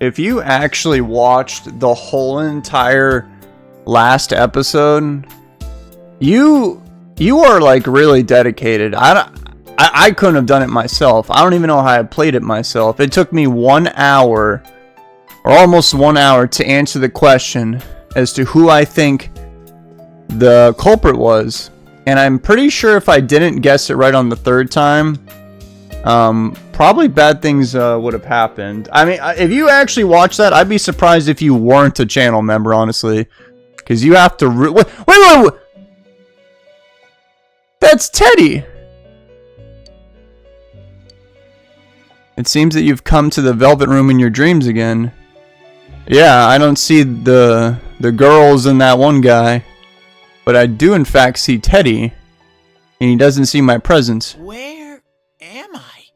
If you actually watched the whole entire last episode, you are like really dedicated. I couldn't have done it myself. I don't even know how I played it myself. It took me 1 hour, or almost 1 hour, to answer the question as to who I think the culprit was. And I'm pretty sure if I didn't guess it right on the third time, probably bad things would have happened. I mean, if you actually watch that, I'd be surprised if you weren't a channel member, honestly. Because you have to... wait! That's Teddy! It seems that you've come to the Velvet Room in your dreams again. Yeah, I don't see the girls and that one guy. But I do in fact see Teddy. And he doesn't see my presence. Where am I?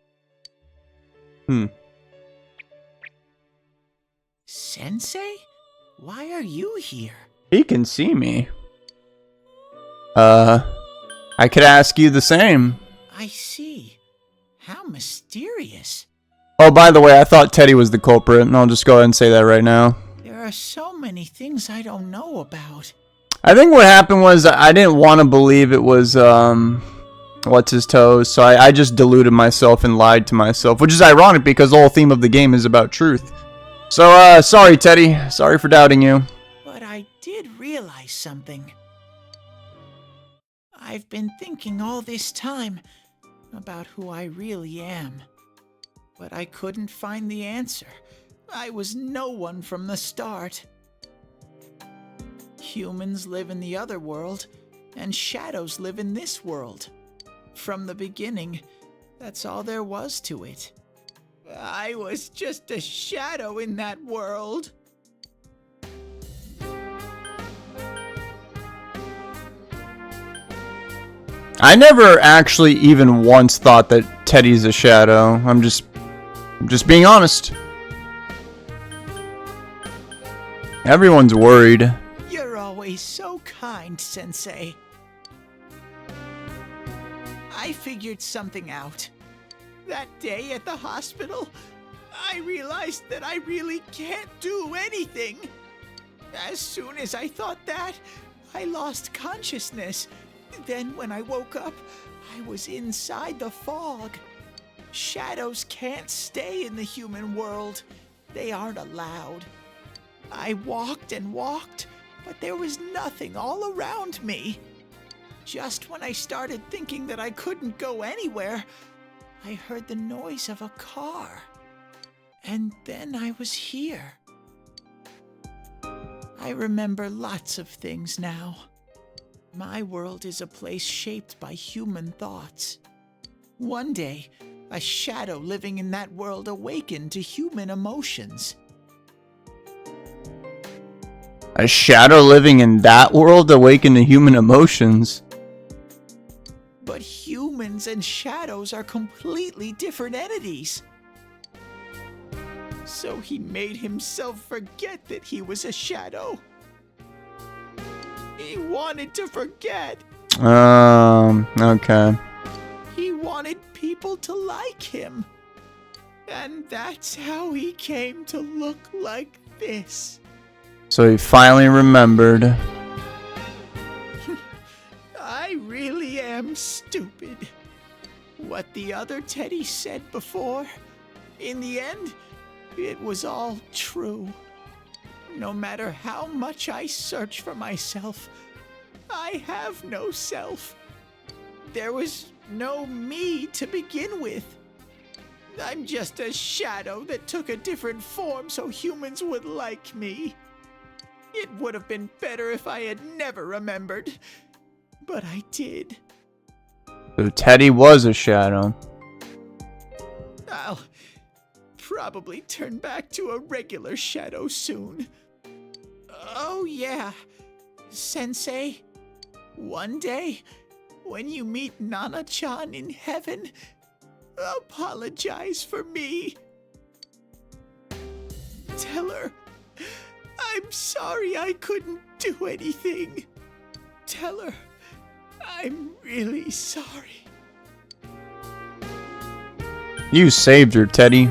Sensei? Why are you here? He can see me. I could ask you the same. I see. How mysterious. Oh, by the way, I thought Teddy was the culprit, and I'll just go ahead and say that right now. There are so many things I don't know about. I think what happened was I didn't want to believe it was, what's his toes, so I just deluded myself and lied to myself, which is ironic because the whole theme of the game is about truth. So, sorry, Teddy. Sorry for doubting you. But I did realize something. I've been thinking all this time about who I really am. But I couldn't find the answer. I was no one from the start. Humans live in the other world, and shadows live in this world. From the beginning, that's all there was to it. I was just a shadow in that world. I never actually even once thought that Teddy's a shadow. I'm just being honest. Everyone's worried. You're always so kind, Sensei. I figured something out. That day at the hospital, I realized that I really can't do anything. As soon as I thought that, I lost consciousness. Then when I woke up, I was inside the fog. Shadows can't stay in the human world. They aren't allowed. I walked and walked, but there was nothing all around me. Just when I started thinking that I couldn't go anywhere, I heard the noise of a car. And then I was here. I remember lots of things now. My world is a place shaped by human thoughts. One day, a shadow living in that world awakened to human emotions. A shadow living in that world awakened to human emotions? But humans and shadows are completely different entities. So he made himself forget that he was a shadow. He wanted to forget. Okay. He wanted people to like him. And that's how he came to look like this. So he finally remembered. I really am stupid. What the other Teddy said before, in the end, it was all true. No matter how much I search for myself, I have no self. There was no me to begin with. I'm just a shadow that took a different form so humans would like me. It would have been better if I had never remembered, but I did. So Teddy was a shadow. I'll probably turn back to a regular shadow soon. Oh yeah, Sensei, one day, when you meet Nana-chan in heaven, apologize for me. Tell her, I'm sorry I couldn't do anything. Tell her, I'm really sorry. You saved her, Teddy.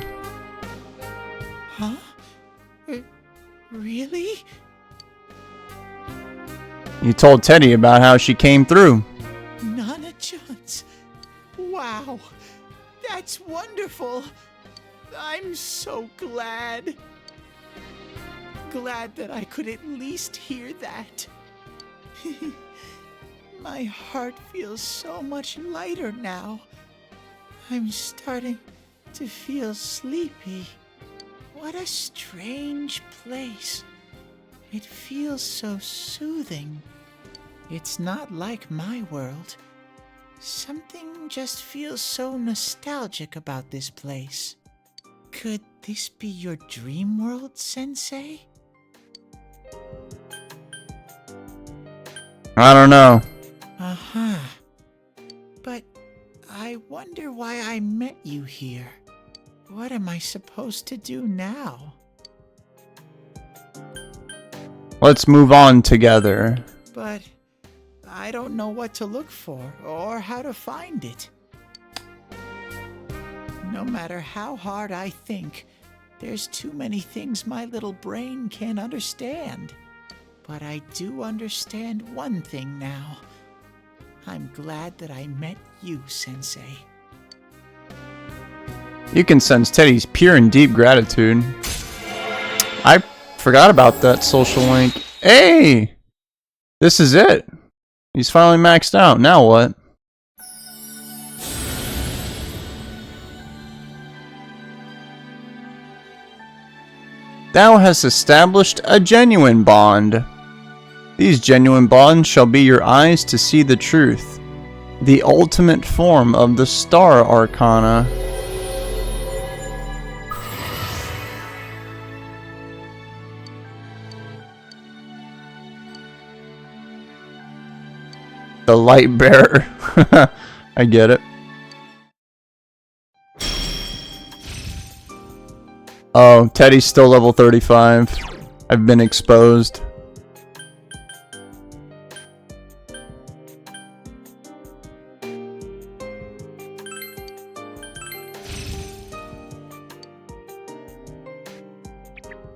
Huh? Really? You told Teddy about how she came through. Nana Jones. Wow. That's wonderful. I'm so glad. Glad that I could at least hear that. My heart feels so much lighter now. I'm starting to feel sleepy. What a strange place. It feels so soothing. It's not like my world. Something just feels so nostalgic about this place. Could this be your dream world, Sensei? I don't know. Uh-huh. But I wonder why I met you here. What am I supposed to do now? Let's move on together. But I don't know what to look for or how to find it. No matter how hard I think, there's too many things my little brain can't understand. But I do understand one thing now. I'm glad that I met you, Sensei. You can sense Teddy's pure and deep gratitude. I forgot about that social link. Hey! This is it. He's finally maxed out. Now what? Thou hast established a genuine bond. These genuine bonds shall be your eyes to see the truth, the ultimate form of the Star Arcana. The light bearer. I get it. Oh, Teddy's still level 35. I've been exposed.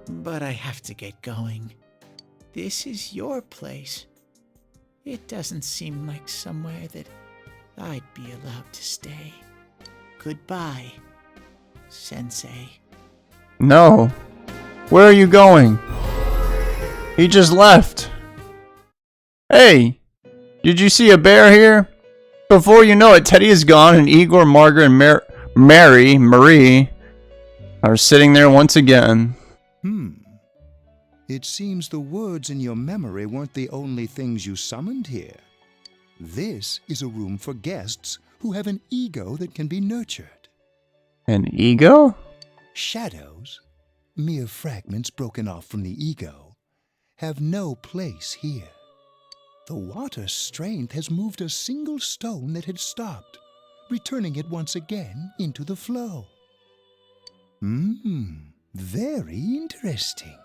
But I have to get going. This is your place. It doesn't seem like somewhere that I'd be allowed to stay. Goodbye, Sensei. No. Where are you going? He just left. Hey, did you see a bear here? Before you know it, Teddy is gone and Igor, Margaret, and Marie are sitting there once again. It seems the words in your memory weren't the only things you summoned here. This is a room for guests who have an ego that can be nurtured. An ego? Shadows, mere fragments broken off from the ego, have no place here. The water's strength has moved a single stone that had stopped, returning it once again into the flow. Very interesting.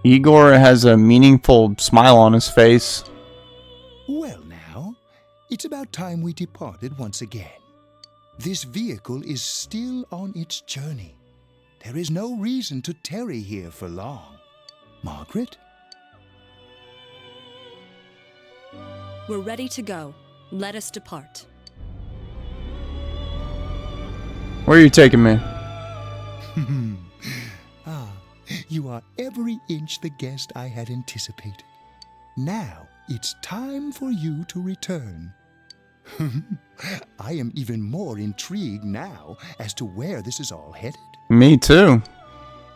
Igor has a meaningful smile on his face. Well now, it's about time we departed once again. This vehicle is still on its journey. There is no reason to tarry here for long. Margaret? We're ready to go. Let us depart. Where are you taking me? You are every inch the guest I had anticipated. Now it's time for you to return. I am even more intrigued now as to where this is all headed. Me too.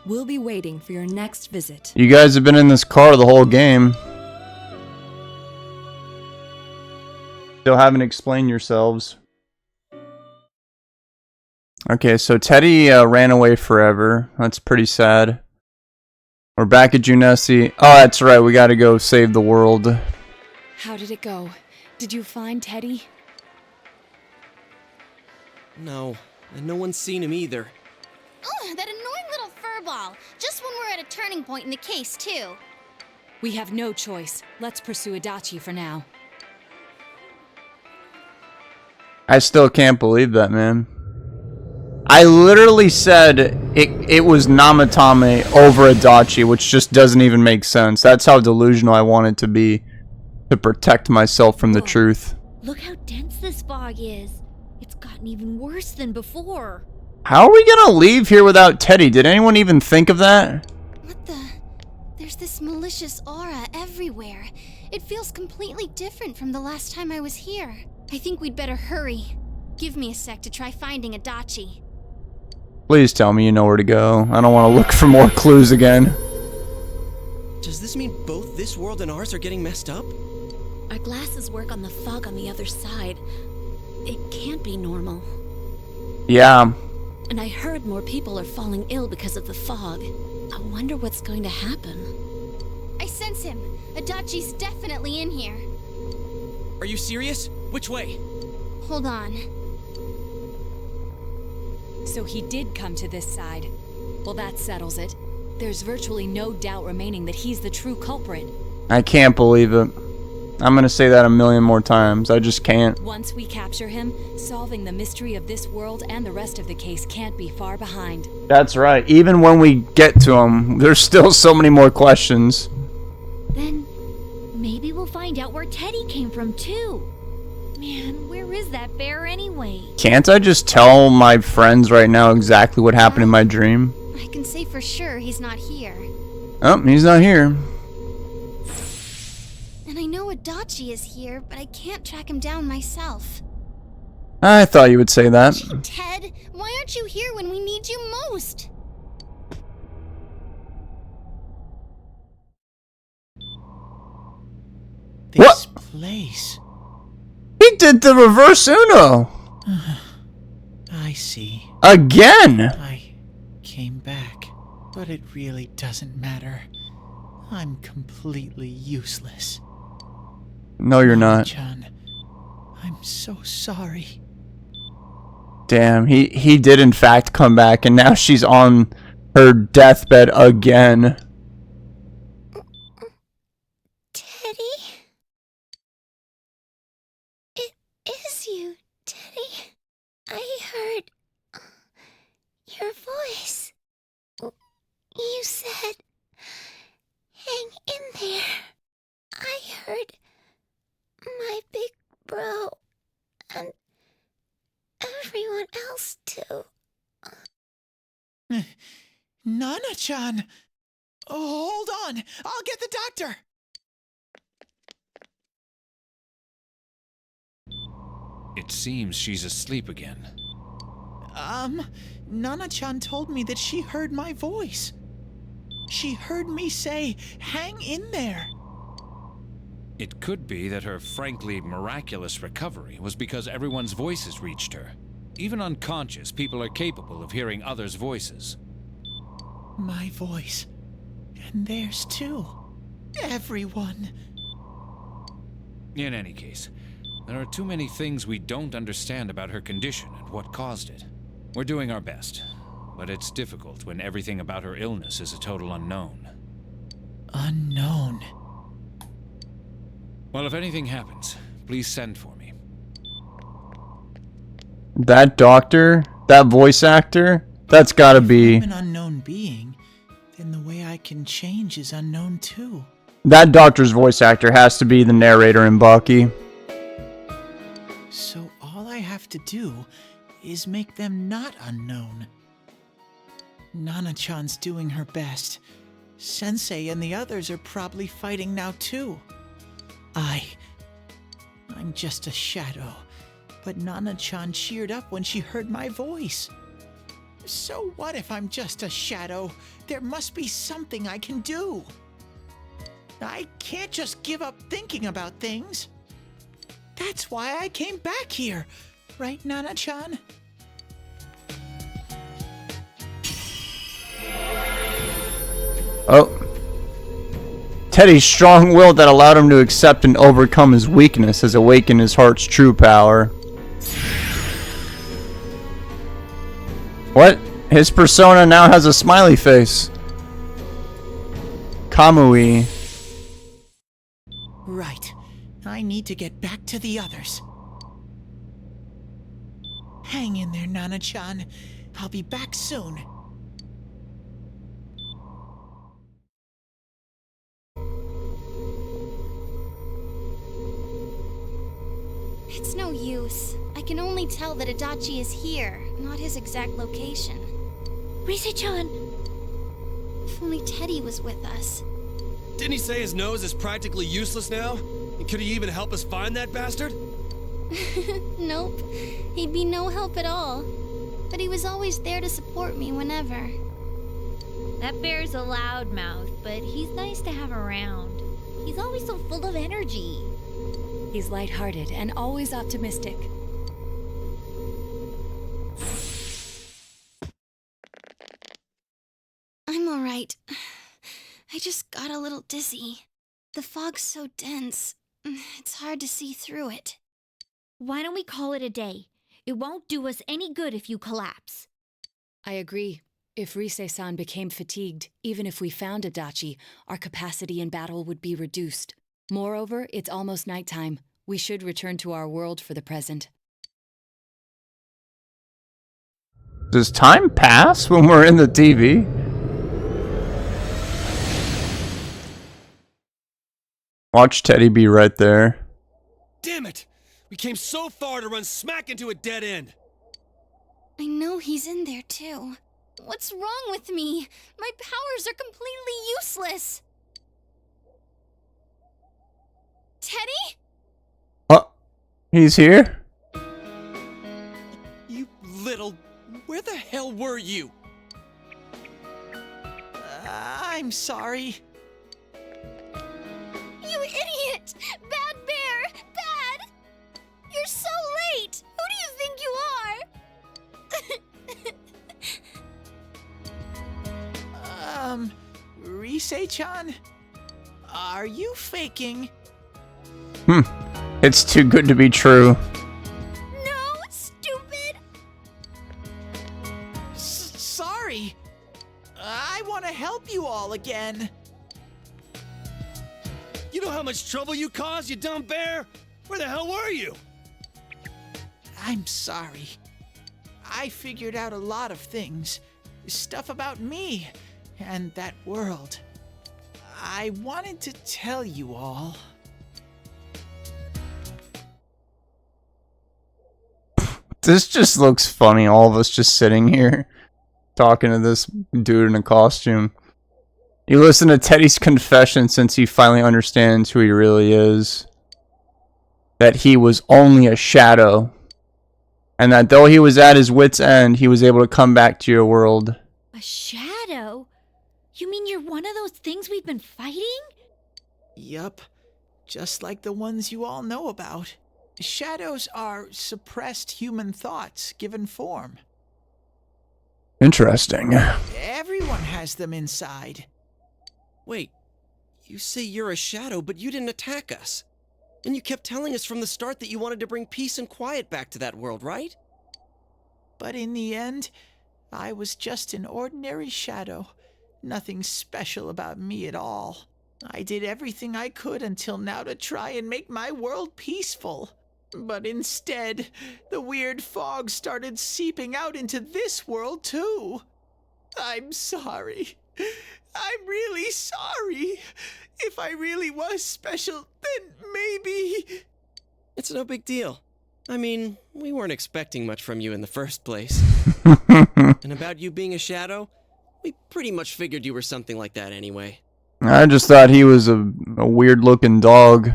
We'll be waiting for your next visit. You guys have been in this car the whole game. Still haven't explained yourselves. Okay, so Teddy ran away forever. That's pretty sad. We're back at Junessi. Oh, that's right. We gotta go save the world. How did it go? Did you find Teddy? No, and no one's seen him either. Oh, that annoying little furball. Just when we're at a turning point in the case, too. We have no choice. Let's pursue Adachi for now. I still can't believe that, man. I literally said it was Namatame over Adachi, which just doesn't even make sense. That's how delusional I wanted to be to protect myself from the Whoa. truth. Look how dense this fog is. It's gotten even worse than before. How are we gonna leave here without Teddy? Did anyone even think of that? What the? There's this malicious aura everywhere. It feels completely different from the last time I was here. I think we'd better hurry. Give me a sec to try finding Adachi. Please tell me you know where to go. I don't want to look for more clues again. Does this mean both this world and ours are getting messed up? Our glasses work on the fog on the other side. It can't be normal. Yeah. And I heard more people are falling ill because of the fog. I wonder what's going to happen. I sense him. Adachi's definitely in here. Are you serious? Which way? Hold on. So he did come to this side. Well, that settles it. There's virtually no doubt remaining that he's the true culprit. I can't believe it. I'm gonna say that a million more times. I just can't. Once we capture him, solving the mystery of this world and the rest of the case can't be far behind. That's right. Even when we get to him, there's still so many more questions. Then maybe we'll find out where Teddy came from too. Man, where is that bear anyway? Can't I just tell my friends right now exactly what happened in my dream? I can say for sure he's not here. Oh, he's not here. And I know Adachi is here, but I can't track him down myself. I thought you would say that. Gee, Ted, why aren't you here when we need you most? This place. He did the reverse Uno. I see. Again. I came back, but it really doesn't matter. I'm completely useless. No, you're not. Chan, I'm so sorry. Damn, he did in fact come back, and now she's on her deathbed again. Teddy? It is you, Teddy. I heard your voice. You said, hang in there. I heard my big bro and everyone else too. Nana-chan! Oh, hold on! I'll get the doctor! It seems she's asleep again. Nana-chan told me that she heard my voice. She heard me say, hang in there. It could be that her frankly miraculous recovery was because everyone's voices reached her. Even unconscious, people are capable of hearing others' voices. My voice. And theirs too. Everyone. In any case, there are too many things we don't understand about her condition and what caused it. We're doing our best, but it's difficult when everything about her illness is a total unknown. Unknown. Well, if anything happens, please send for me. That doctor, that voice actor, that's gotta be... If I'm an unknown being, then the way I can change is unknown too. That doctor's voice actor has to be the narrator in Baki. So all I have to do is make them not unknown. Nana-chan's doing her best. Sensei and the others are probably fighting now too. I'm just a shadow, but Nana-chan cheered up when she heard my voice. So what if I'm just a shadow? There must be something I can do. I can't just give up thinking about things. That's why I came back here. Right, Nana-chan? Oh. Teddy's strong will that allowed him to accept and overcome his weakness has awakened his heart's true power. What? His persona now has a smiley face. Kamui. Right. I need to get back to the others. Hang in there, Nana-chan. I'll be back soon. It's no use. I can only tell that Adachi is here, not his exact location. Rise-chan! If only Teddy was with us. Didn't he say his nose is practically useless now? And could he even help us find that bastard? Nope. He'd be no help at all. But he was always there to support me whenever. That bear's a loudmouth, but he's nice to have around. He's always so full of energy. He's lighthearted and always optimistic. I'm alright. I just got a little dizzy. The fog's so dense, it's hard to see through it. Why don't we call it a day? It won't do us any good if you collapse. I agree. If Rise-san became fatigued, even if we found Adachi, our capacity in battle would be reduced. Moreover, it's almost nighttime. We should return to our world for the present. Does time pass when we're in the TV? Watch Teddy be right there. Damn it! We came so far to run smack into a dead end. I know he's in there too. What's wrong with me? My powers are completely useless. Teddy? Oh, he's here? You little... Where the hell were you? I'm sorry. You idiot! Bad bear! Bad! You're so late! Who do you think you are? Rise-chan? Are you faking? It's too good to be true. No, stupid! Sorry. I want to help you all again. You know how much trouble you caused, you dumb bear? Where the hell were you? I'm sorry. I figured out a lot of things. Stuff about me and that world. I wanted to tell you all. This just looks funny, all of us just sitting here talking to this dude in a costume. You listen to Teddy's confession since he finally understands who he really is. That he was only a shadow. And that though he was at his wit's end, he was able to come back to your world. A shadow? You mean you're one of those things we've been fighting? Yup. Just like the ones you all know about. Shadows are suppressed human thoughts given form. Interesting. Everyone has them inside. Wait, you say you're a shadow, but you didn't attack us. And you kept telling us from the start that you wanted to bring peace and quiet back to that world, right? But in the end, I was just an ordinary shadow. Nothing special about me at all. I did everything I could until now to try and make my world peaceful. But instead, the weird fog started seeping out into this world too. I'm sorry. I'm really sorry. If I really was special, then maybe... It's no big deal. I mean, we weren't expecting much from you in the first place. And about you being a shadow, we pretty much figured you were something like that anyway. I just thought he was a weird looking dog.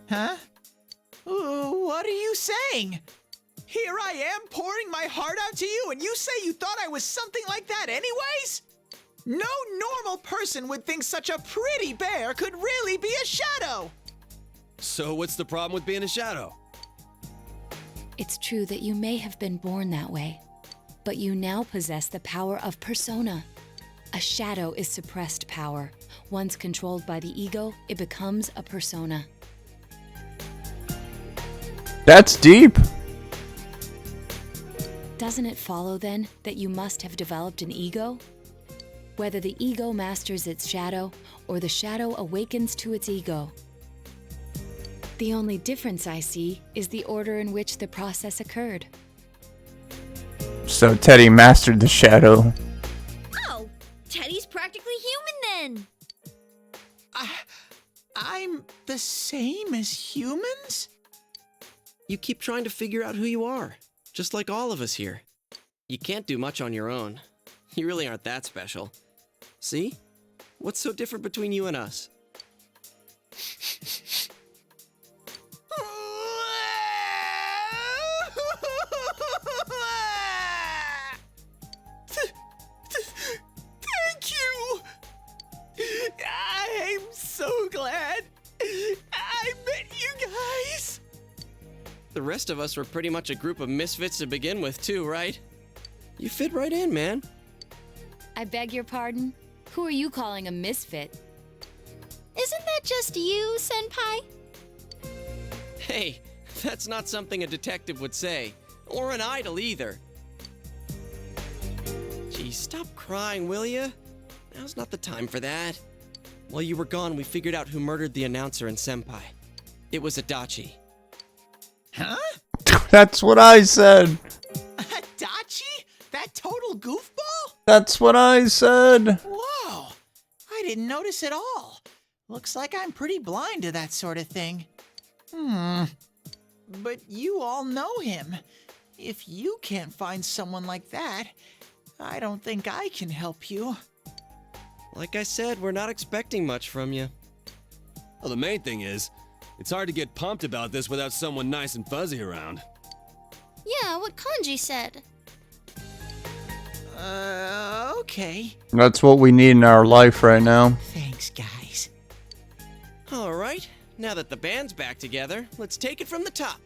Huh? What are you saying? Here I am pouring my heart out to you, and you say you thought I was something like that anyways? No normal person would think such a pretty bear could really be a shadow. So what's the problem with being a shadow? It's true that you may have been born that way, but you now possess the power of persona. A shadow is suppressed power. Once controlled by the ego, it becomes a persona. That's deep. Doesn't it follow then that you must have developed an ego? Whether the ego masters its shadow or the shadow awakens to its ego. The only difference I see is the order in which the process occurred. So Teddy mastered the shadow. Oh, Teddy's practically human then. I'm the same as humans? You keep trying to figure out who you are, just like all of us here. You can't do much on your own. You really aren't that special. See? What's so different between you and us? Thank you! I'm so glad I met you guys! The rest of us were pretty much a group of misfits to begin with, too, right? You fit right in, man. I beg your pardon? Who are you calling a misfit? Isn't that just you, Senpai? Hey, that's not something a detective would say. Or an idol, either. Geez, stop crying, will ya? Now's not the time for that. While you were gone, we figured out who murdered the announcer and Senpai. It was Adachi. Huh? That's what I said. Adachi? That total goofball? That's what I said. Whoa! I didn't notice at all. Looks like I'm pretty blind to that sort of thing. But you all know him. If you can't find someone like that, I don't think I can help you. Like I said, we're not expecting much from you. Well, the main thing is, it's hard to get pumped about this without someone nice and fuzzy around. Yeah, what Kanji said. Okay. That's what we need in our life right now. Thanks, guys. All right, now that the band's back together, let's take it from the top.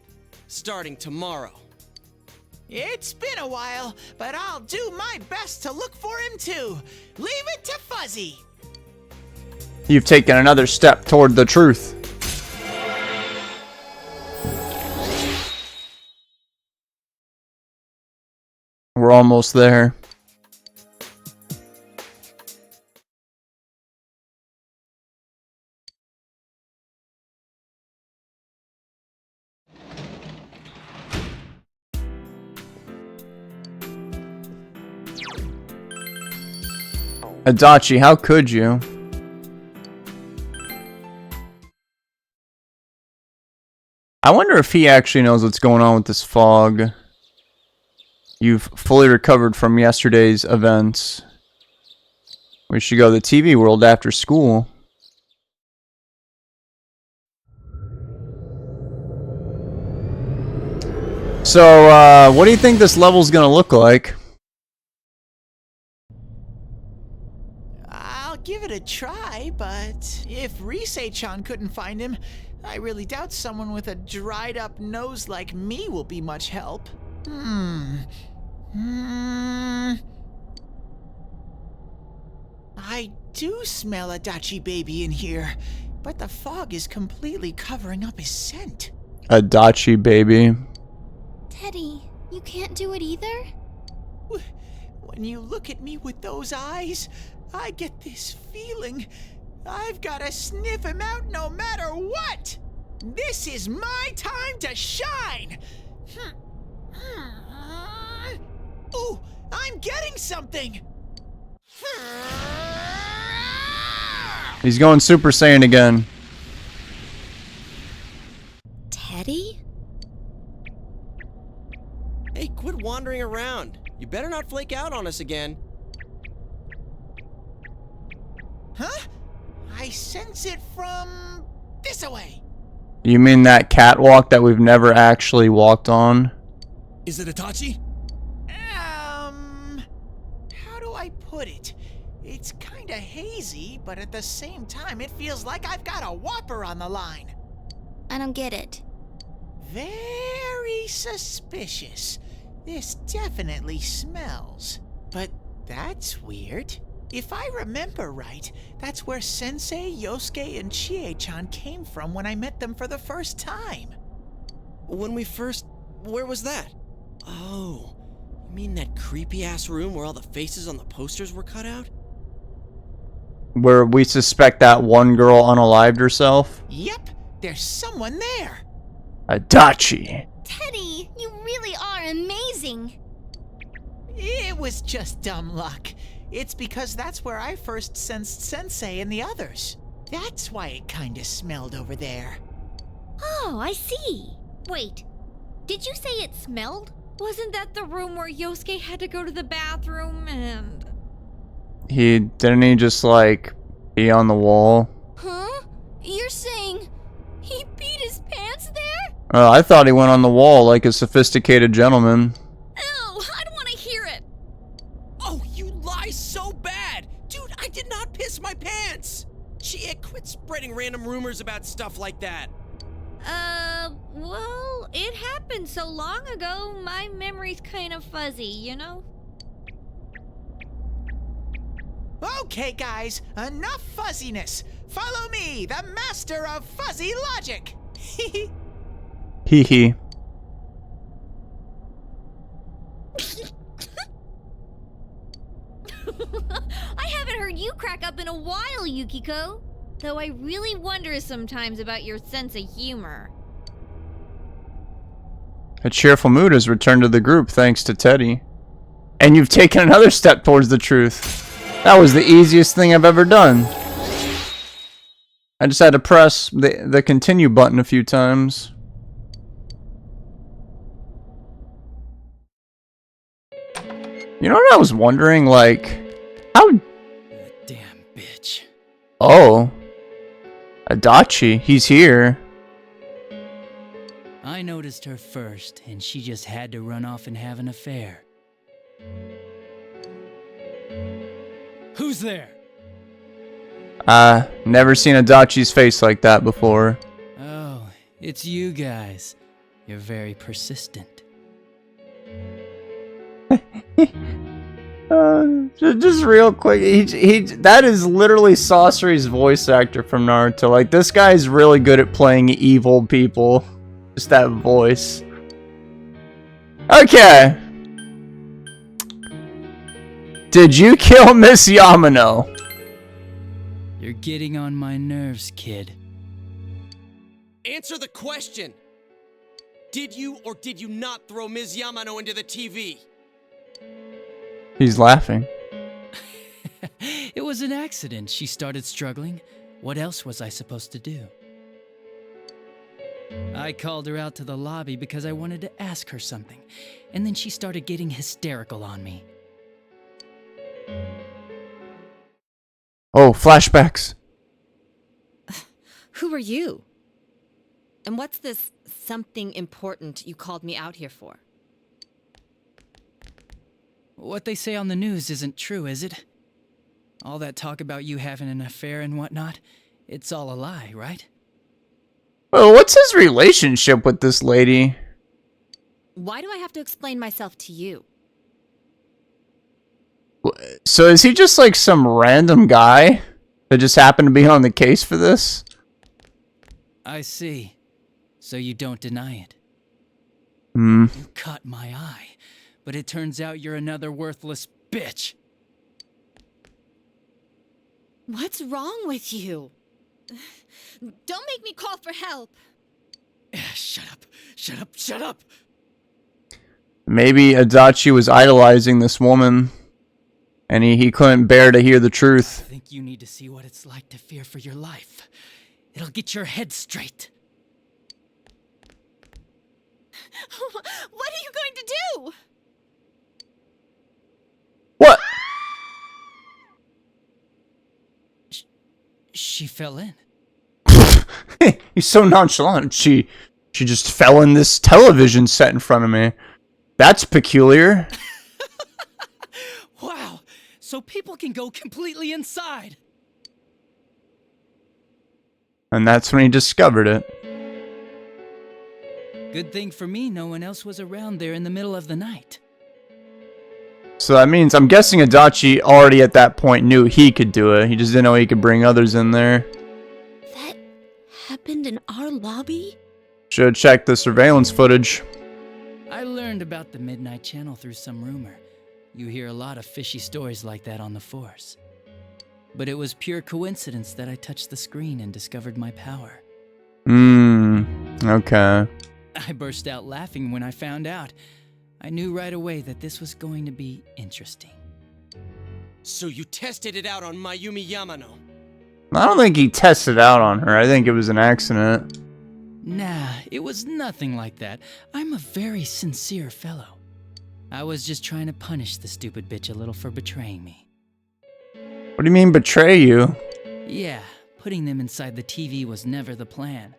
Starting tomorrow. It's been a while, but I'll do my best to look for him too. Leave it to Fuzzy. You've taken another step toward the truth. We're almost there. Adachi, how could you? I wonder if he actually knows what's going on with this fog. You've fully recovered from yesterday's events. We should go to the TV world after school. So, what do you think this level's gonna look like? I'll give it a try, but if Risei-chan couldn't find him, I really doubt someone with a dried up nose like me will be much help. I do smell Adachi baby in here, but the fog is completely covering up his scent. Adachi baby. Teddy, you can't do it either? When you look at me with those eyes, I get this feeling I've got to sniff him out no matter what. This is my time to shine. Ooh, I'm getting something. He's going Super Saiyan again. Teddy? Hey, quit wandering around. You better not flake out on us again. Huh? I sense it from this away. You mean that catwalk that we've never actually walked on? Is it Itachi? How do I put it? It's kinda hazy, but at the same time, it feels like I've got a whopper on the line. I don't get it. Very suspicious. This definitely smells. But that's weird. If I remember right, that's where Sensei, Yosuke, and Chie-chan came from when I met them for the first time. Where was that? Oh, you mean that creepy-ass room where all the faces on the posters were cut out? Where we suspect that one girl unalived herself? Yep, there's someone there. Adachi. Teddy, you really are amazing. It was just dumb luck. It's because that's where I first sensed Sensei and the others. That's why it kinda smelled over there. Oh, I see. Wait, did you say it smelled? Wasn't that the room where Yosuke had to go to the bathroom and... Didn't he just like be on the wall? Huh? You're saying he peed his pants there? I thought he went on the wall like a sophisticated gentleman. Ew, I don't want to hear it. Oh, you lie so bad! Dude, I did not piss my pants! Shit, quit spreading random rumors about stuff like that. Well, it happened so long ago, my memory's kind of fuzzy, you know? Okay, guys, enough fuzziness. Follow me, the master of fuzzy logic. Hee hee. I haven't heard you crack up in a while, Yukiko. Though I really wonder sometimes about your sense of humor. A cheerful mood has returned to the group thanks to Teddy. And you've taken another step towards the truth. That was the easiest thing I've ever done. I just had to press the continue button a few times. You know what I was wondering? Like, how... Damn bitch. Oh. Adachi, he's here. I noticed her first, and she just had to run off and have an affair. Who's there? Never seen Adachi's face like that before. Oh, it's you guys. You're very persistent. Just real quick, that is literally Sasori's voice actor from Naruto. Like, this guy's really good at playing evil people. Just that voice. Okay. Did you kill Miss Yamano? You're getting on my nerves, kid. Answer the question! Did you or did you not throw Ms. Yamano into the TV? He's laughing. It was an accident. She started struggling. What else was I supposed to do? I called her out to the lobby because I wanted to ask her something, and then she started getting hysterical on me. Oh, flashbacks. Who are you? And what's this something important you called me out here for? What they say on the news isn't true, is it? All that talk about you having an affair and whatnot, it's all a lie, right? Well, what's his relationship with this lady? Why do I have to explain myself to you? So is he just like some random guy that just happened to be on the case for this? I see. So you don't deny it. You caught my eye, but it turns out you're another worthless bitch. What's wrong with you? Don't make me call for help. Shut up. Shut up. Shut up. Maybe Adachi was idolizing this woman, and he couldn't bear to hear the truth. I think you need to see what it's like to fear for your life. It'll get your head straight. What are you going to do? What? She fell in. He's so nonchalant. She just fell in this television set in front of me. That's peculiar. Wow. So people can go completely inside. And that's when he discovered it. Good thing for me, no one else was around there in the middle of the night. So that means, I'm guessing Adachi already at that point knew he could do it. He just didn't know he could bring others in there. That happened in our lobby? Should check the surveillance footage. I learned about the Midnight Channel through some rumor. You hear a lot of fishy stories like that on the Force. But it was pure coincidence that I touched the screen and discovered my power. Okay. I burst out laughing when I found out. I knew right away that this was going to be interesting. So you tested it out on Mayumi Yamano? I don't think he tested out on her. I think it was an accident. Nah, it was nothing like that. I'm a very sincere fellow. I was just trying to punish the stupid bitch a little for betraying me. What do you mean betray you? Yeah, putting them inside the TV was never the plan.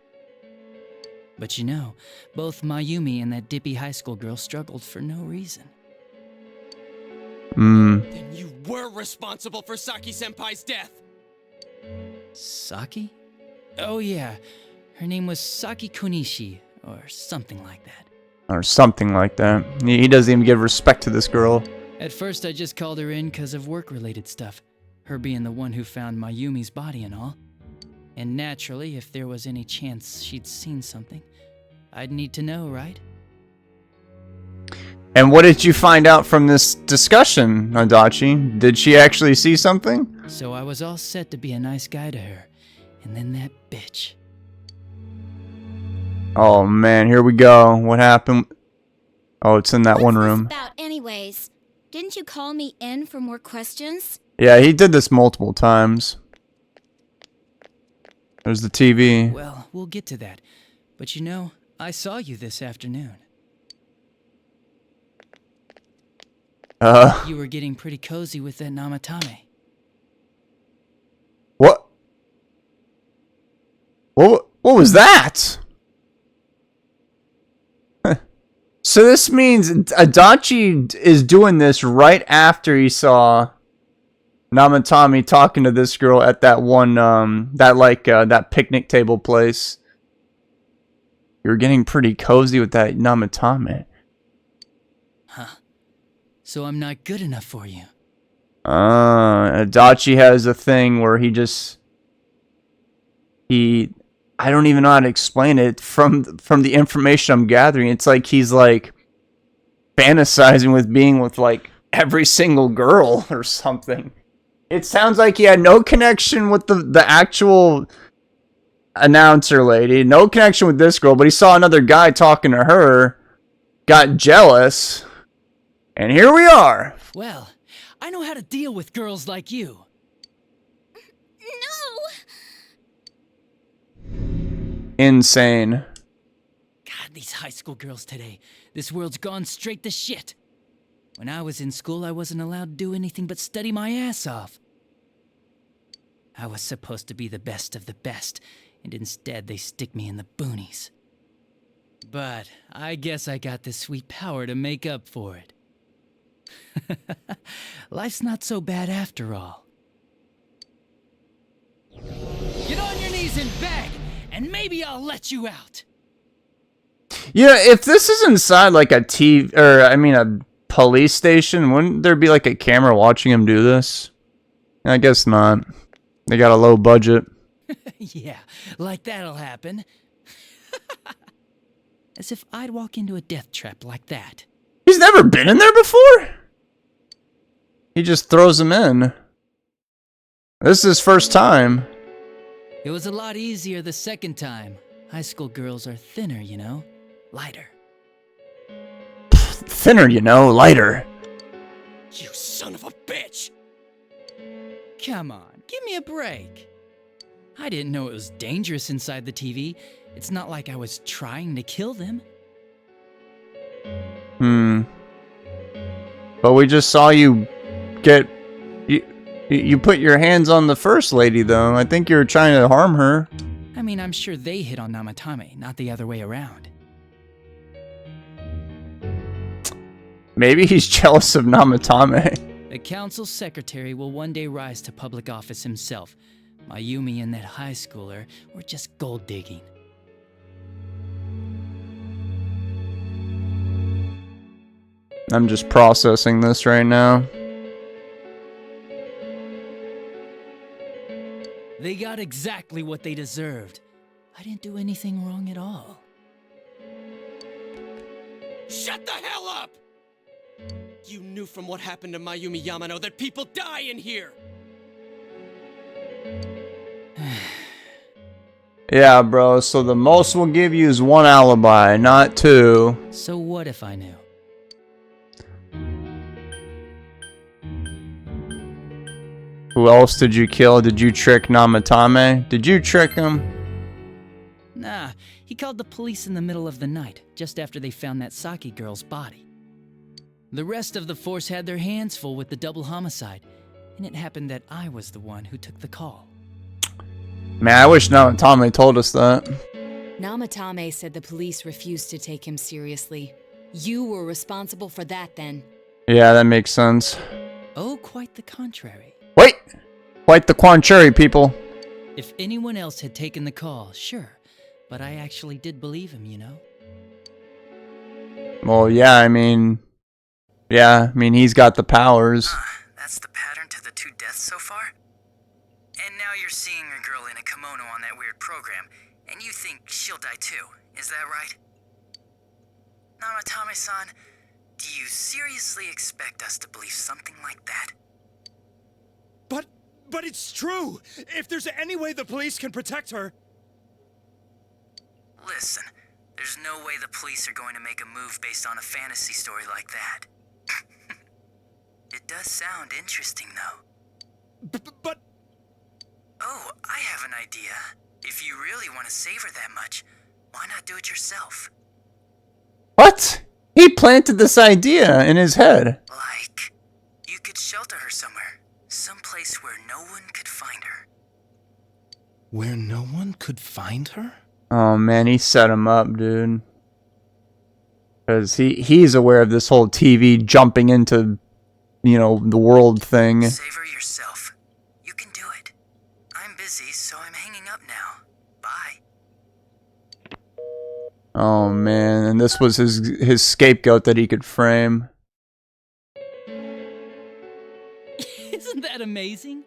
But you know, both Mayumi and that dippy high school girl struggled for no reason. Then you were responsible for Saki-senpai's death! Saki? Oh yeah, her name was Saki Konishi, or something like that. Or something like that. He doesn't even give respect to this girl. At first I just called her in because of work-related stuff, her being the one who found Mayumi's body and all. And naturally, if there was any chance she'd seen something, I'd need to know, right? And what did you find out from this discussion, Adachi? Did she actually see something? So I was all set to be a nice guy to her, and then that bitch. Oh man, here we go. What happened? Oh, it's in that one room. What's this about anyways? Didn't you call me in for more questions? Yeah, he did this multiple times. There's the TV. Well, we'll get to that. But you know, I saw you this afternoon. You were getting pretty cozy with that Namatame. What? What was that? So this means Adachi is doing this right after he saw Namatame talking to this girl at that one, that picnic table place. You're getting pretty cozy with that Namatame. Huh. So I'm not good enough for you. Adachi has a thing where I don't even know how to explain it from the information I'm gathering. It's like he's like fantasizing with being with like every single girl or something. It sounds like he had no connection with the actual announcer lady, no connection with this girl, but he saw another guy talking to her, got jealous, and here we are. Well, I know how to deal with girls like you. Insane. God, these high school girls today. This world's gone straight to shit. When I was in school, I wasn't allowed to do anything but study my ass off. I was supposed to be the best of the best, and instead they stick me in the boonies. But I guess I got the sweet power to make up for it. Life's not so bad after all. Get on your knees and beg, and maybe I'll let you out. Yeah, if this is inside like a a police station, wouldn't there be like a camera watching him do this? I guess not. They got a low budget. Yeah, like that'll happen. As if I'd walk into a death trap like that. He's never been in there before? He just throws him in. This is his first time. It was a lot easier the second time. High school girls are thinner, you know? Lighter. Thinner, you know, lighter. You son of a bitch! Come on, give me a break. I didn't know it was dangerous inside the TV. It's not like I was trying to kill them. But we just saw you get... You put your hands on the first lady, though. I think you were trying to harm her. I mean, I'm sure they hit on Namatame, not the other way around. Maybe he's jealous of Namatame. The council secretary will one day rise to public office himself. Mayumi and that high schooler were just gold digging. I'm just processing this right now. They got exactly what they deserved. I didn't do anything wrong at all. Shut the hell up! You knew from what happened to Mayumi Yamano that people die in here! Yeah, bro, so the most we'll give you is one alibi, not two. So what if I knew? Who else did you kill? Did you trick Namatame? Did you trick him? Nah, he called the police in the middle of the night, just after they found that Saki girl's body. The rest of the force had their hands full with the double homicide, and it happened that I was the one who took the call. Man, I wish Namatame told us that. Namatame said the police refused to take him seriously. You were responsible for that then. Yeah, that makes sense. Oh, quite the contrary. Wait! Quite the contrary, people. If anyone else had taken the call, sure. But I actually did believe him, you know? Well, yeah, I mean, he's got the powers. That's the pattern to the 2 deaths so far? And now you're seeing a girl in a kimono on that weird program, and you think she'll die too, is that right? Namatame-san, do you seriously expect us to believe something like that? But it's true! If there's any way the police can protect her... Listen, there's no way the police are going to make a move based on a fantasy story like that. It does sound interesting, though. But... Oh, I have an idea. If you really want to save her that much, why not do it yourself? What? He planted this idea in his head. Like, you could shelter her somewhere. Someplace where no one could find her. Where no one could find her? Oh man, he set him up, dude. Because he's aware of this whole TV jumping into, the world thing. Save her yourself. You can do it. I'm busy, so I'm hanging up now. Bye. Oh man, and this was his scapegoat that he could frame. Isn't that amazing?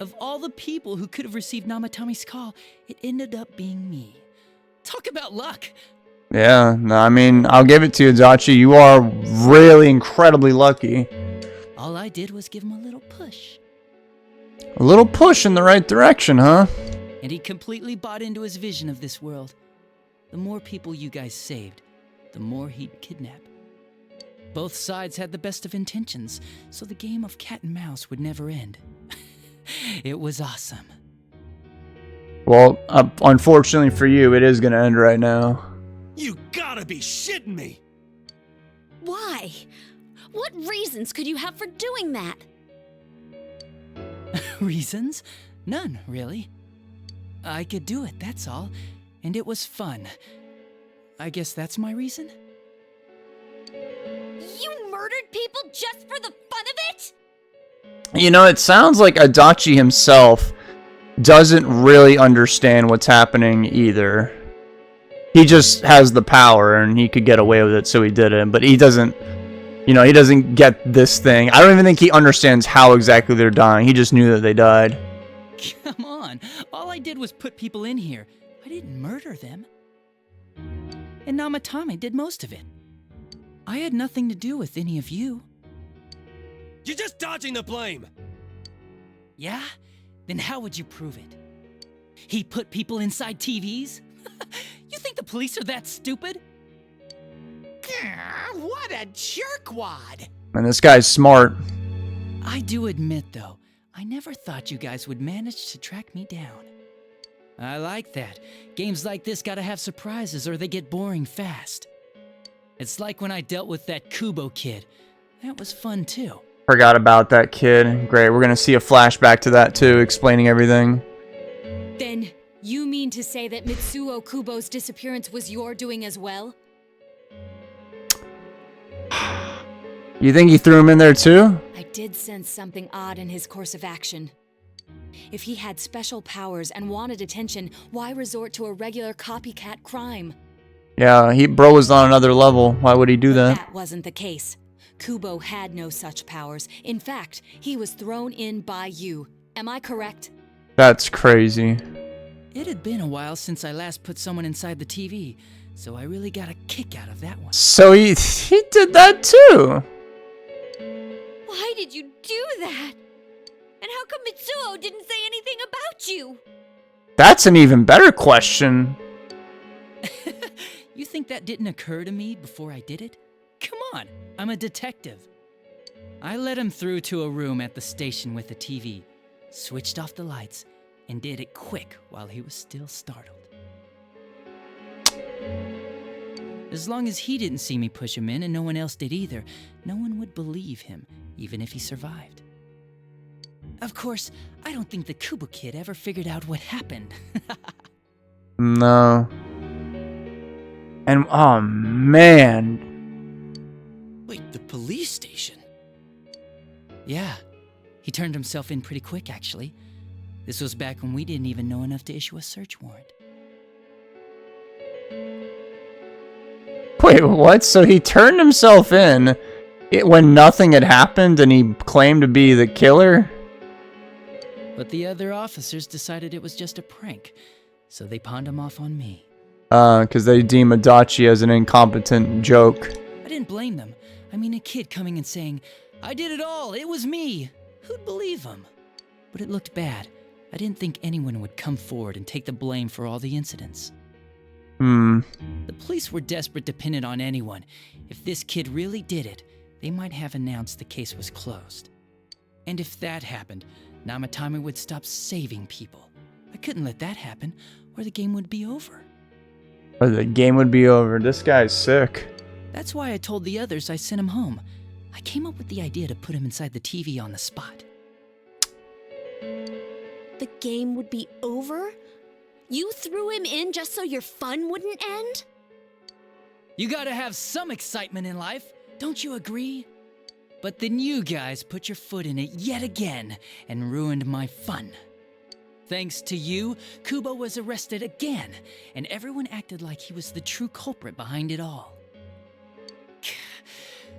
Of all the people who could have received Namatame's call, it ended up being me. Talk about luck! Yeah, no, I mean, I'll give it to you, Adachi. You are really incredibly lucky. All I did was give him a little push. A little push in the right direction, huh? And he completely bought into his vision of this world. The more people you guys saved, the more he'd kidnap. Both sides had the best of intentions, so the game of cat and mouse would never end. It was awesome. Well, unfortunately for you, it is gonna end right now. You gotta be shitting me! Why? What reasons could you have for doing that? Reasons? None, really. I could do it, that's all. And it was fun. I guess that's my reason? You murdered people just for the fun of it? It sounds like Adachi himself doesn't really understand what's happening either. He just has the power and he could get away with it, so he did it. But he doesn't, he doesn't get this thing. I don't even think he understands how exactly they're dying. He just knew that they died. Come on. All I did was put people in here. I didn't murder them. And Namatame did most of it. I had nothing to do with any of you. You're just dodging the blame! Yeah? Then how would you prove it? He put people inside TVs? You think the police are that stupid? What a jerkwad! And this guy's smart. I do admit, though, I never thought you guys would manage to track me down. I like that. Games like this gotta have surprises or they get boring fast. It's like when I dealt with that Kubo kid. That was fun, too. Forgot about that kid. Great, we're gonna see a flashback to that too, explaining everything. Then, you mean to say that Mitsuo Kubo's disappearance was your doing as well? You think he threw him in there too? I did sense something odd in his course of action. If he had special powers and wanted attention, why resort to a regular copycat crime? Yeah, bro was on another level. Why would he do that? That wasn't the case. Kubo had no such powers. In fact, he was thrown in by you. Am I correct? That's crazy. It had been a while since I last put someone inside the TV, so I really got a kick out of that one. So he did that too. Why did you do that? And how come Mitsuo didn't say anything about you? That's an even better question. You think that didn't occur to me before I did it? Come on, I'm a detective. I led him through to a room at the station with a TV, switched off the lights, and did it quick while he was still startled. As long as he didn't see me push him in and no one else did either, no one would believe him, even if he survived. Of course, I don't think the Kubo kid ever figured out what happened. No. And, oh man. Wait, the police station? Yeah, he turned himself in pretty quick, actually. This was back when we didn't even know enough to issue a search warrant. Wait, what? So he turned himself in when nothing had happened and he claimed to be the killer? But the other officers decided it was just a prank, so they pawned him off on me. Because they deem Adachi as an incompetent joke. I didn't blame them. I mean, a kid coming and saying, "I did it all, it was me." Who'd believe him? But it looked bad. I didn't think anyone would come forward and take the blame for all the incidents. The police were desperate to pin it on anyone. If this kid really did it, they might have announced the case was closed. And if that happened, Namatame would stop saving people. I couldn't let that happen, or the game would be over. Or the game would be over. This guy's sick. That's why I told the others I sent him home. I came up with the idea to put him inside the TV on the spot. The game would be over? You threw him in just so your fun wouldn't end? You gotta have some excitement in life, don't you agree? But then you guys put your foot in it yet again and ruined my fun. Thanks to you, Kubo was arrested again, and everyone acted like he was the true culprit behind it all.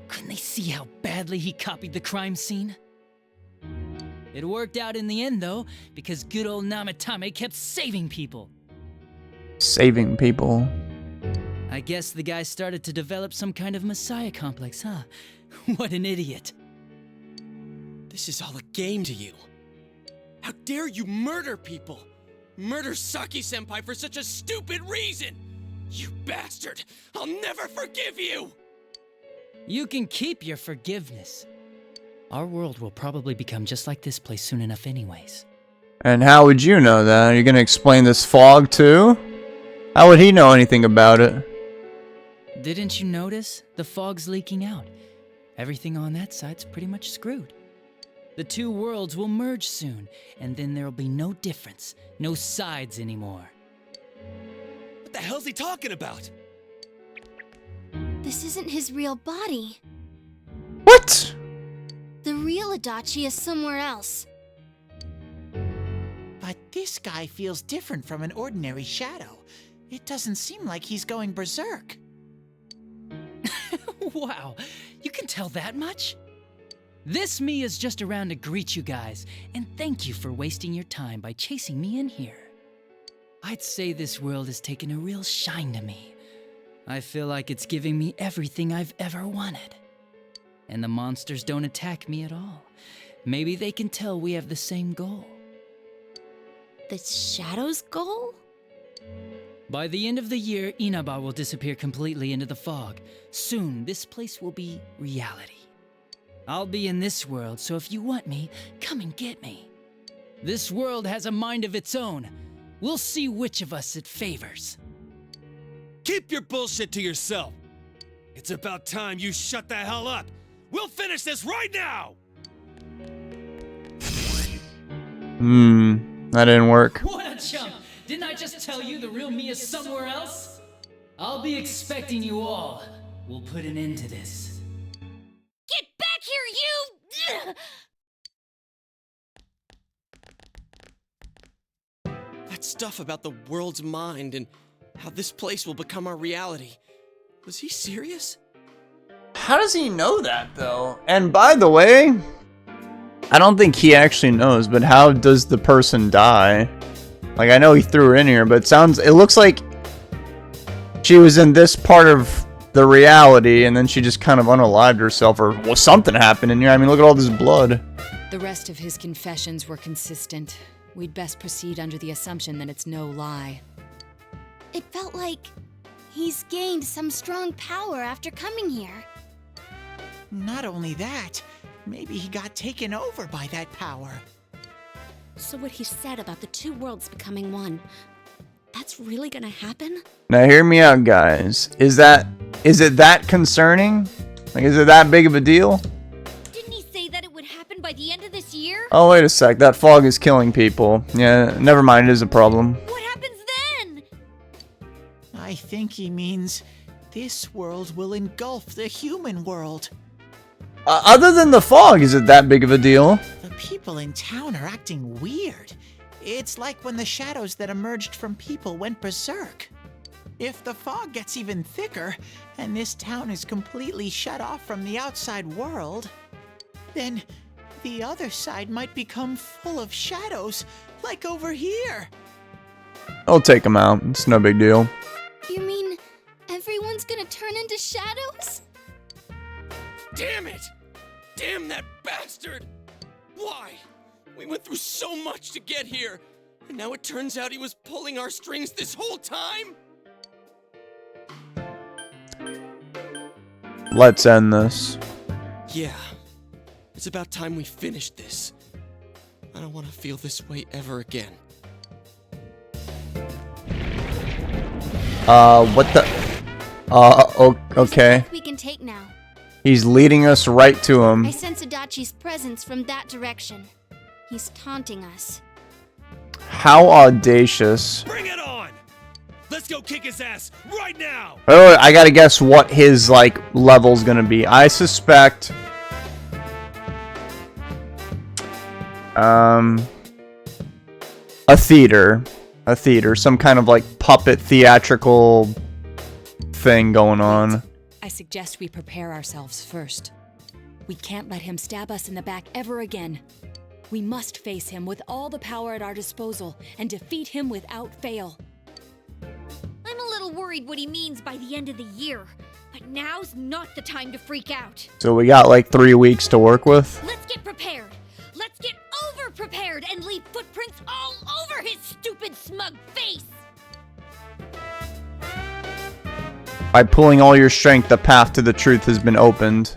Couldn't they see how badly he copied the crime scene? It worked out in the end, though, because good old Namatame kept saving people. Saving people. I guess the guy started to develop some kind of messiah complex, huh? What an idiot. This is all a game to you. How dare you murder people? Murder Saki-senpai for such a stupid reason! You bastard! I'll never forgive you! You can keep your forgiveness. Our world will probably become just like this place soon enough anyways. And how would you know that? Are you going to explain this fog too? How would he know anything about it? Didn't you notice? The fog's leaking out. Everything on that side's pretty much screwed. The two worlds will merge soon, and then there'll be no difference, no sides anymore. What the hell's he talking about? This isn't his real body. What? The real Adachi is somewhere else. But this guy feels different from an ordinary shadow. It doesn't seem like he's going berserk. Wow, you can tell that much? This me is just around to greet you guys, and thank you for wasting your time by chasing me in here. I'd say this world has taken a real shine to me. I feel like it's giving me everything I've ever wanted. And the monsters don't attack me at all. Maybe they can tell we have the same goal. The Shadow's goal? By the end of the year, Inaba will disappear completely into the fog. Soon, this place will be reality. I'll be in this world, so if you want me, come and get me. This world has a mind of its own. We'll see which of us it favors. Keep your bullshit to yourself. It's about time you shut the hell up. We'll finish this right now! That didn't work. What a chump! Didn't I just tell you the real me is somewhere else? I'll be expecting you all. We'll put an end to this. Get back here, you! That stuff about the world's mind and how this place will become our reality. Was he serious? How does he know that, though? And by the way, I don't think he actually knows, but how does the person die? Like, I know he threw her in here, but it looks like she was in this part of the reality, and then she just kind of unalived herself, or well, something happened in here. I mean, look at all this blood. The rest of his confessions were consistent. We'd best proceed under the assumption that it's no lie. It felt like he's gained some strong power after coming here. Not only that, Maybe he got taken over by that power. So what he said about the two worlds becoming one, that's really gonna happen? Now hear me out, guys. Is it that concerning? Like, is it that big of a deal? Didn't he say that it would happen by the end of this year? Oh, wait a sec. That fog is killing people. Yeah, never mind. It is a problem. What happens then? I think he means this world will engulf the human world. Other than the fog, is it that big of a deal? The people in town are acting weird. It's like when the shadows that emerged from people went berserk. If the fog gets even thicker, and this town is completely shut off from the outside world, then the other side might become full of shadows, like over here. I'll take them out. It's no big deal. You mean everyone's gonna turn into shadows? Damn it! Damn that bastard! Why? We went through so much to get here, and now it turns out he was pulling our strings this whole time? Let's end this. Yeah. It's about time we finished this. I don't want to feel this way ever again. What the? Okay. We can take now. He's leading us right to him. I sense Adachi's presence from that direction. He's taunting us. How audacious. Bring it on! Let's go kick his ass right now! Oh, I gotta guess what his, like, level's gonna be. I suspect... a theater. A theater. Some kind of, like, puppet theatrical thing going on. I suggest we prepare ourselves first. We can't let him stab us in the back ever again. We must face him with all the power at our disposal and defeat him without fail. I'm a little worried what he means by the end of the year, but now's not the time to freak out. So we got like 3 weeks to work with. Let's get prepared. Let's get over-prepared and leave footprints all over his stupid, smug face. By pulling all your strength, the path to the truth has been opened.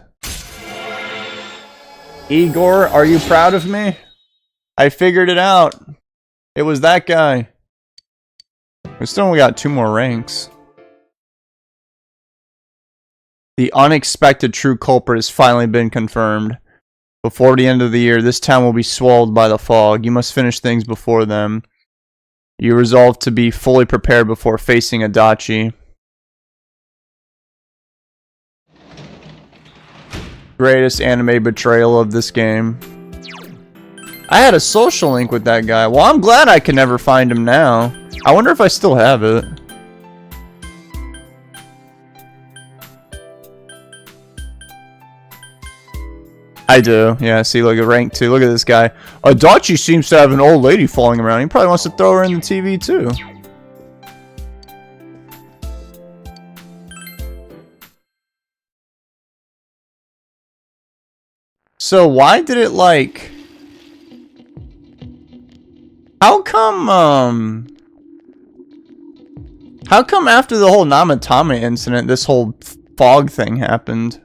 Igor, are you proud of me? I figured it out. It was that guy. We still only got 2 more ranks. The unexpected true culprit has finally been confirmed. Before the end of the year, this town will be swallowed by the fog. You must finish things before then. You resolve to be fully prepared before facing Adachi. Greatest anime betrayal of this game. I had a social link with that guy. Well, I'm glad I can never find him now. I wonder if I still have it. I do. Yeah, see, look at rank 2. Look at this guy. Adachi seems to have an old lady following around. He probably wants to throw her in the TV too. So why did it like... How come after the whole Namatama incident, this whole fog thing happened?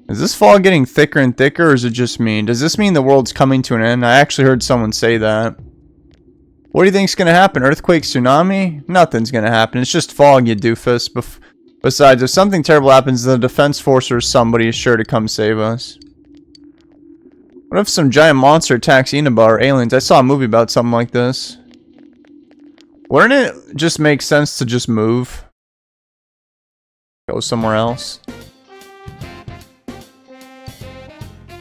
Is this fog getting thicker and thicker, or is it just me? Does this mean the world's coming to an end? I actually heard someone say that. What do you think's gonna happen? Earthquake, tsunami? Nothing's gonna happen. It's just fog, you doofus. Besides, if something terrible happens, the defense force or somebody is sure to come save us. What if some giant monster attacks Inaba or aliens? I saw a movie about something like this. Wouldn't it just make sense to just move? Go somewhere else?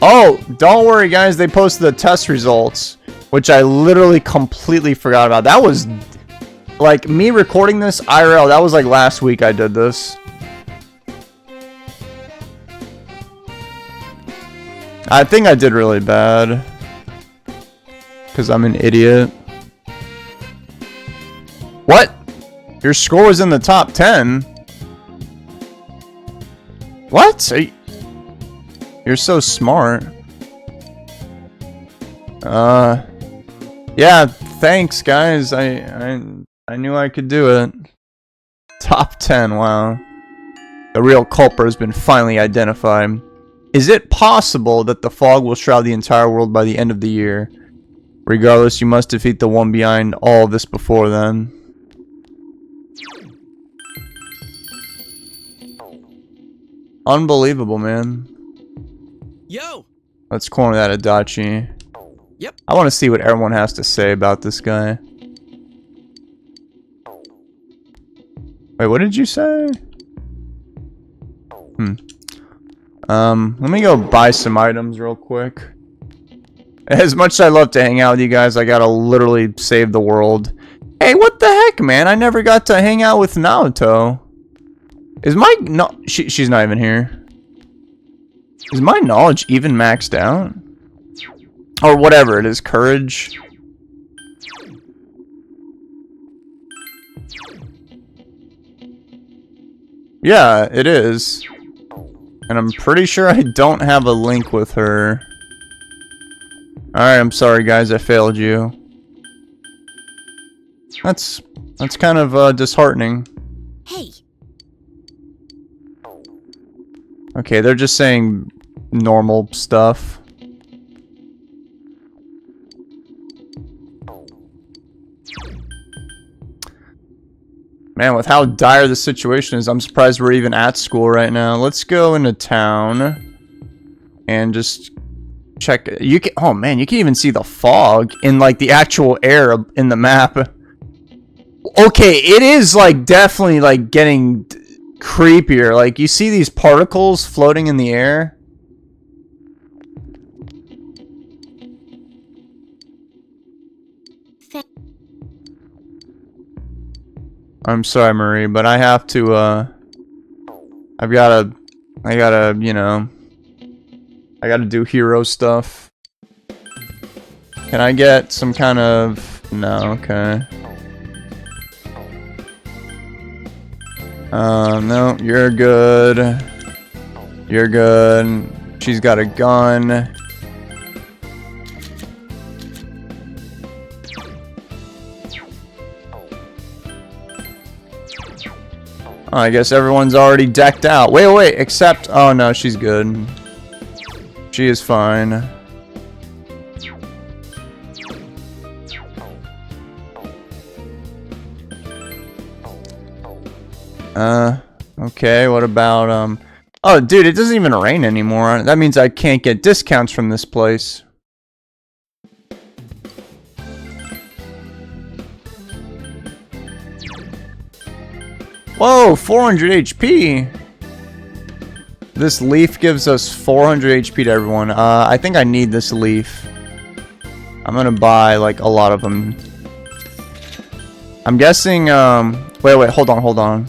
Oh, don't worry guys, they posted the test results, which I literally completely forgot about. That was... Like, me recording this IRL, that was like last week I did this. I think I did really bad. Because I'm an idiot. What? Your score was in the top 10? What? You're so smart. Yeah, thanks guys. I knew I could do it. Top 10, wow. The real culprit has been finally identified. Is it possible that the fog will shroud the entire world by the end of the year? Regardless, you must defeat the one behind all of this before then. Unbelievable, man. Yo! Let's corner that Adachi. Yep. I want to see what everyone has to say about this guy. Wait, what did you say? Let me go buy some items real quick. As much as I love to hang out with you guys, I gotta literally save the world. Hey, what the heck, man? I never got to hang out with Naoto. Is my... No, she's not even here. Is my knowledge even maxed out? Or whatever it is, courage. Yeah, it is. And I'm pretty sure I don't have a link with her. Alright, I'm sorry guys, I failed you. That's kind of disheartening. Hey. Okay, they're just saying normal stuff. Man, with how dire the situation is, I'm surprised we're even at school right now. Let's go into town and just check. You can, oh man, you can even see the fog in like the actual air in the map. Okay, it is like definitely like getting creepier. Like you see these particles floating in the air. I'm sorry, Marie, but I have to, I gotta, you know, I gotta do hero stuff. Can I get some kind of, no, okay. No, you're good. You're good. She's got a gun. Oh, I guess everyone's already decked out. Wait, except... Oh, no, she's good. She is fine. Okay, what about, Oh, dude, it doesn't even rain anymore. That means I can't get discounts from this place. Whoa, 400 HP. This leaf gives us 400 HP to everyone. I think I need this leaf. I'm gonna buy like a lot of them. I'm guessing, wait, hold on.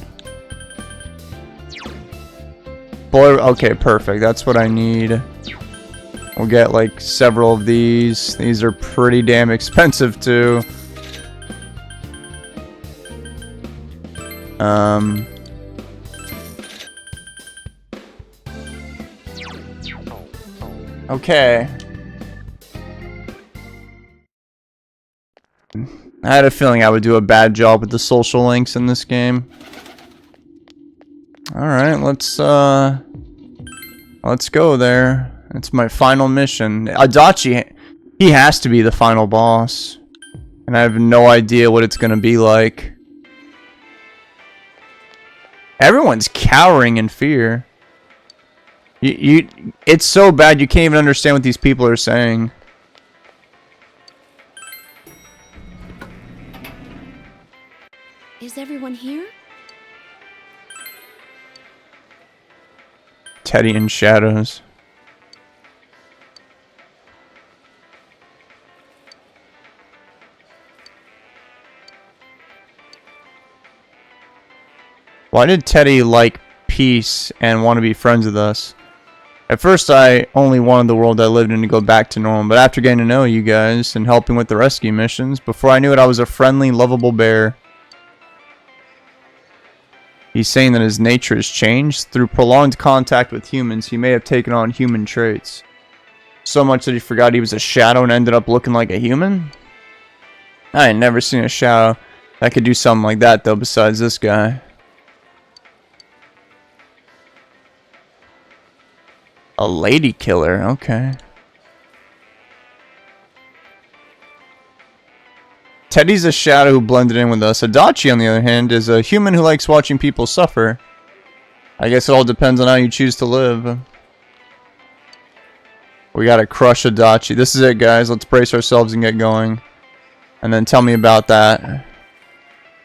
Boy, okay, perfect. That's what I need. We'll get like several of these. These are pretty damn expensive too. Okay. I had a feeling I would do a bad job with the social links in this game. Alright, let's go there. It's my final mission. Adachi, he has to be the final boss. And I have no idea what it's gonna be like. Everyone's cowering in fear. It's so bad you can't even understand what these people are saying. Is everyone here? Teddy in shadows. Why did Teddy like peace and want to be friends with us? At first, I only wanted the world I lived in to go back to normal, but after getting to know you guys and helping with the rescue missions, before I knew it, I was a friendly, lovable bear. He's saying that his nature has changed. Through prolonged contact with humans, he may have taken on human traits. So much that he forgot he was a shadow and ended up looking like a human? I ain't never seen a shadow that could do something like that, though, besides this guy. A lady killer, okay. Teddy's a shadow who blended in with us. Adachi, on the other hand, is a human who likes watching people suffer. I guess it all depends on how you choose to live. We gotta crush Adachi. This is it, guys. Let's brace ourselves and get going. And then tell me about that.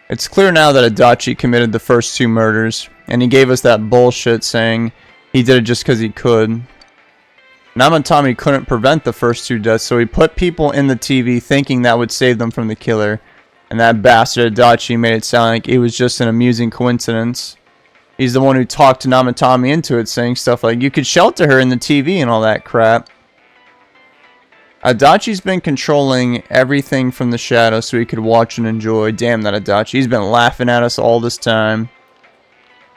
It's clear now that Adachi committed the first 2 murders. And he gave us that bullshit saying he did it just because he could. Namatami couldn't prevent the first 2 deaths, so he put people in the TV thinking that would save them from the killer. And that bastard Adachi made it sound like it was just an amusing coincidence. He's the one who talked to Namatami into it, saying stuff like, you could shelter her in the TV and all that crap. Adachi's been controlling everything from the shadow so he could watch and enjoy. Damn that Adachi. He's been laughing at us all this time.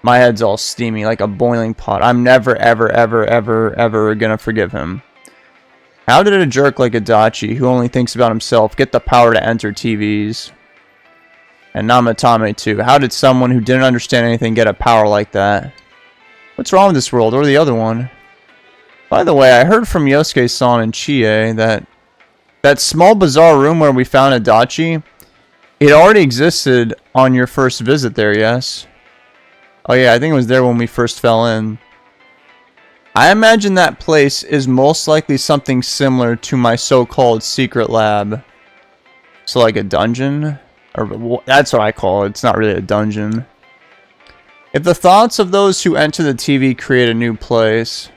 My head's all steamy like a boiling pot. I'm never, ever, ever, ever, ever gonna forgive him. How did a jerk like Adachi, who only thinks about himself, get the power to enter TVs? And Namatame too. How did someone who didn't understand anything get a power like that? What's wrong with this world, or the other one? By the way, I heard from Yosuke-san and Chie that small bizarre room where we found Adachi, it already existed on your first visit there, yes? Oh yeah, I think it was there when we first fell in. I imagine that place is most likely something similar to my so-called secret lab. So like a dungeon? Or that's what I call it. It's not really a dungeon. If the thoughts of those who enter the TV create a new place,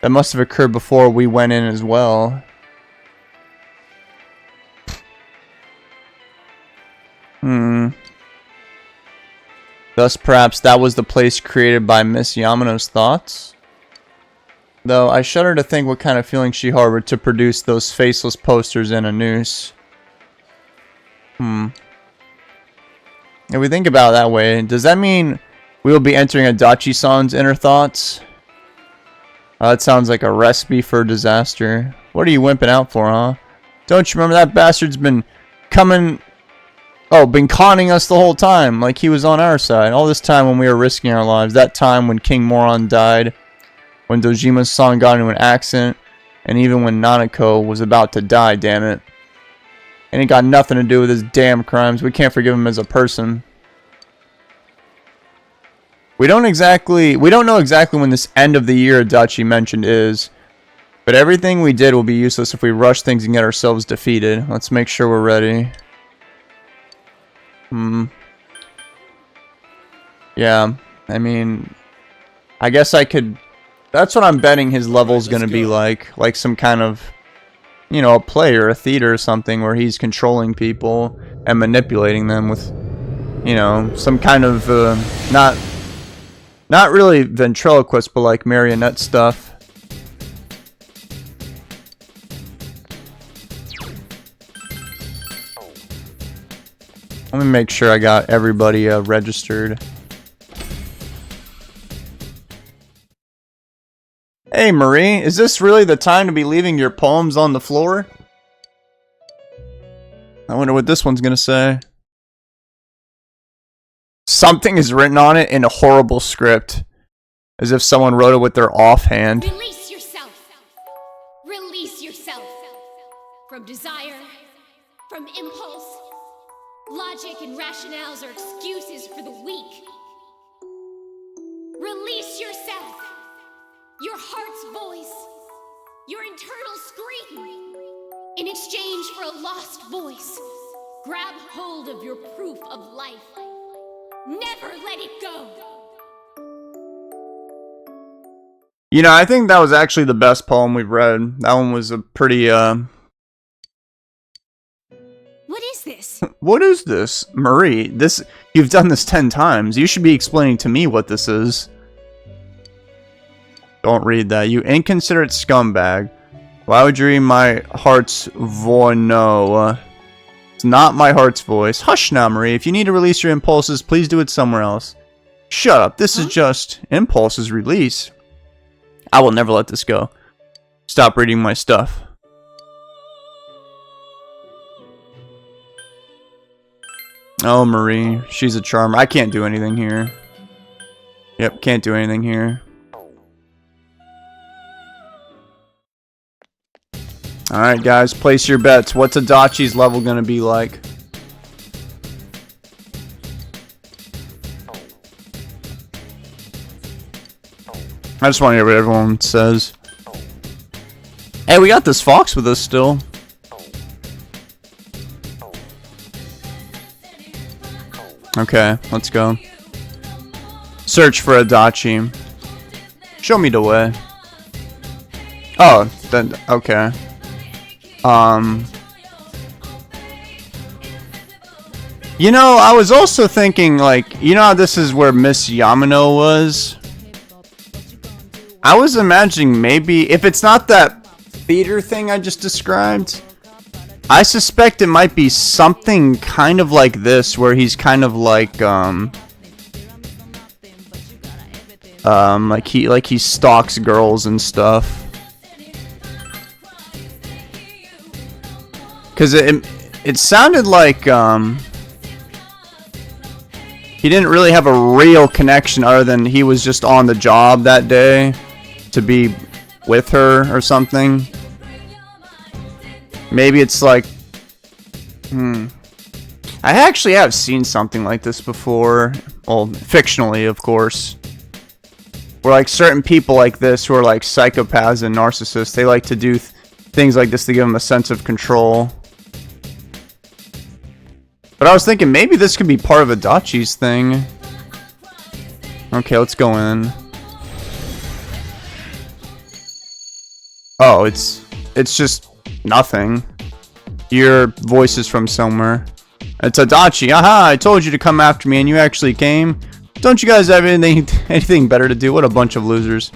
that must have occurred before we went in as well. Thus, perhaps that was the place created by Miss Yamano's thoughts? Though, I shudder to think what kind of feeling she harbored to produce those faceless posters in a noose. If we think about it that way, does that mean we will be entering Adachi-san's inner thoughts? That sounds like a recipe for disaster. What are you wimping out for, huh? Don't you remember that bastard's been coming... Oh, been conning us the whole time, like he was on our side. All this time when we were risking our lives. That time when King Moron died. When Dojima-san got into an accident. And even when Nanako was about to die, damn it. And it got nothing to do with his damn crimes. We can't forgive him as a person. We don't know exactly when this end of the year Adachi mentioned is. But everything we did will be useless if we rush things and get ourselves defeated. Let's make sure we're ready. Yeah, I mean, I guess I could... That's what I'm betting his level's gonna be like. Like some kind of, you know, a play or a theater or something where he's controlling people and manipulating them with, you know, some kind of, not really ventriloquist, but like marionette stuff. Let me make sure I got everybody registered. Hey Marie, is this really the time to be leaving your poems on the floor? I wonder what this one's gonna say. Something is written on it in a horrible script. As if someone wrote it with their offhand. Release yourself. Release yourself. From desire, from impulse. Logic and rationales are excuses for the weak. Release yourself. Your heart's voice. Your internal scream. In exchange for a lost voice, grab hold of your proof of life. Never let it go. You know, I think that was actually the best poem we've read. That one was a pretty, What is this? What is this? Marie, you've done this 10 times. You should be explaining to me what this is. Don't read that, you inconsiderate scumbag. Why would you read my heart's voice? No. It's not my heart's voice. Hush now, Marie. If you need to release your impulses, please do it somewhere else. Shut up. This is just impulses release. I will never let this go. Stop reading my stuff. Oh, Marie. She's a charmer. I can't do anything here. Yep, can't do anything here. Alright guys, place your bets. What's Adachi's level gonna be like? I just want to hear what everyone says. Hey, we got this fox with us still. Okay, let's go. Search for Adachi. Show me the way. Oh, then, okay. You know, I was also thinking, like, you know how this is where Miss Yamano was? I was imagining maybe, if it's not that theater thing I just described, I suspect it might be something kind of like this, where he's kind of like he stalks girls and stuff. Cause it sounded like he didn't really have a real connection other than he was just on the job that day to be with her or something. Maybe it's like, I actually have seen something like this before. Well, fictionally, of course. Where like certain people like this who are like psychopaths and narcissists, they like to do things like this to give them a sense of control. But I was thinking maybe this could be part of Adachi's thing. Okay, let's go in. Oh, it's just nothing. Your voice is from somewhere. It's Adachi. Aha, I told you to come after me and you actually came. Don't you guys have anything better to do? What a bunch of losers.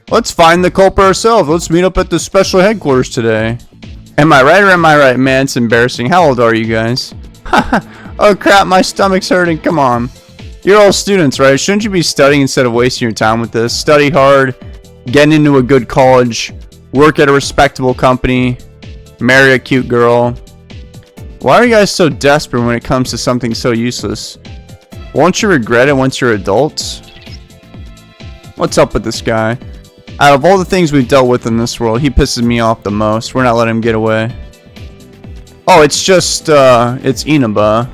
Let's find the culprit ourselves. Let's meet up at the special headquarters today. Am I right or am I right? Man, it's embarrassing. How old are you guys? Oh crap, my stomach's hurting. Come on. You're all students, right? Shouldn't you be studying instead of wasting your time with this? Study hard, get into a good college, work at a respectable company, marry a cute girl. Why are you guys so desperate when it comes to something so useless? Won't you regret it once you're adults? What's up with this guy? Out of all the things we've dealt with in this world, he pisses me off the most. We're not letting him get away. Oh, it's just, it's Inaba.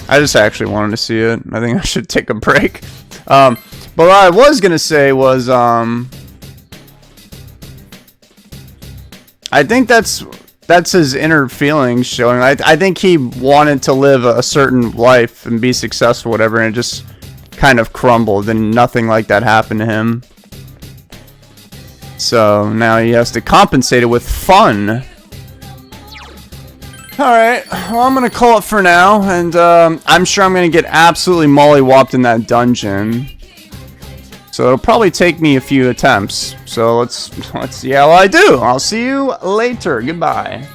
I just actually wanted to see it. I think I should take a break. But what I was gonna say was, I think that's his inner feelings showing. I think he wanted to live a certain life and be successful, whatever, and it just kind of crumbled, and nothing like that happened to him. So now he has to compensate it with fun. Alright, well, I'm gonna call it for now, and I'm sure I'm gonna get absolutely mollywopped in that dungeon. So it'll probably take me a few attempts. So let's see how I do. I'll see you later. Goodbye.